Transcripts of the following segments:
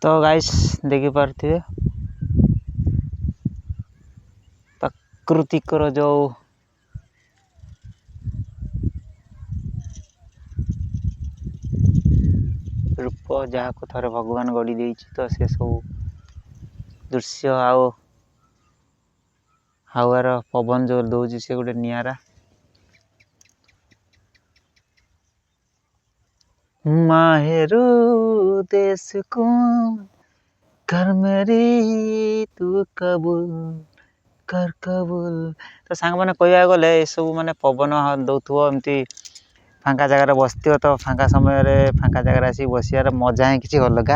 तो गाइस देखी पार्थिवे प्राकृतिक जो रूप जहाँ को थोड़े भगवान गढ़ी दे तो से सब दृश्य आओ हावार पवन जो दौर से गोटे निरा माहेरू देश को कर मेरी तू कबूल कर कबूल तो सांग मैंने कह गले सब माने पवन दौथुव एमती फांका जगार बसो तो फांका समय फांका जगार आसी बसार मजा ही किसी अलग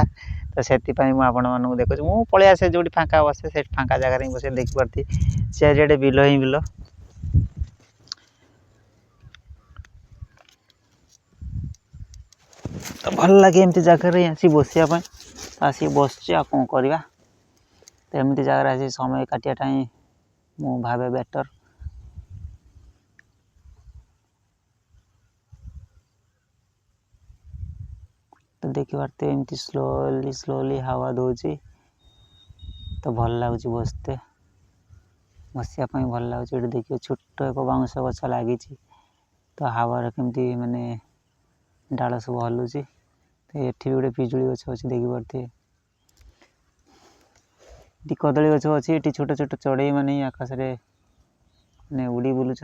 तो से आपण मानक देखुची मु पलि आसे जो फांका बसे से फांका जगार ही बस देखिपारती चारिड़े बिल ही बिल तो भल लगे एमती जगार आसी बसापी आसी बस कौन करवा तो एमती जगार आसी समय काटियाटा ही मु भावे बेटर तो देखी पारते एमती स्लोली स्लोली हवा दौची तो भल लगुच बसते बसापी भल लगुच ये देखिए छोट एक बाउंश गछ लगी तो हवार केमती माने डाल सब हलुची तो ये गोटे पिजुली गछ अच्छी देखी पारते ये कदली गछ अच्छी ये छोट छोट चढ़ई माने आकाश में उड़ी बुलूं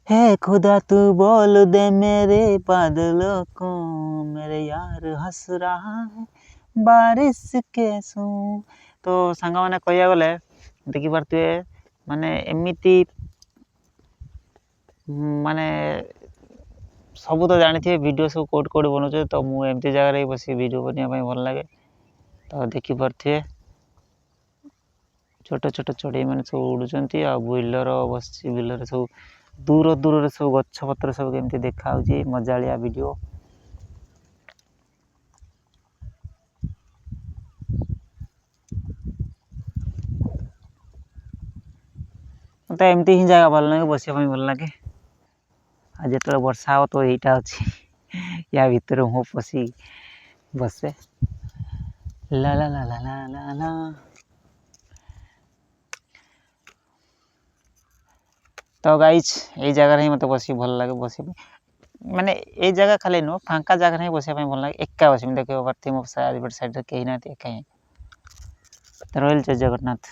है खुदा तू बोल दे मेरे बादलों को मेरे यार हंस रहा है बारिश के सू तो सांग मैंने कह गले देखी पारे माने एमती माने सब तो जानी थे वीडियो सब कोड कोड बनाऊे तो मुझे एमती जगह बस वीडियो बनाई भल लगे तो देखी पारे छोट छोट चढ़ई मैंने सब उड़ुंट आ बिलर बस बिलर सब दूर दूर सब गछ पत्र सब केमती देखा मजालिया वीडियो तो एमती ही जगह भल लगे बसापी भल लगे आ जो वर्षा हो तो यहीटा अच्छी या भितर मु पशि बसे ला ला ला ला ला ला ला तो गाइज ये जगह ही मत बस भल लगे बस माने ये जगह खाली नुह फांका जगह ही बसापी भल लगे एका बस देखिए पार्थ मो साइड कहीं ना एका ही तो रही जय जगन्नाथ।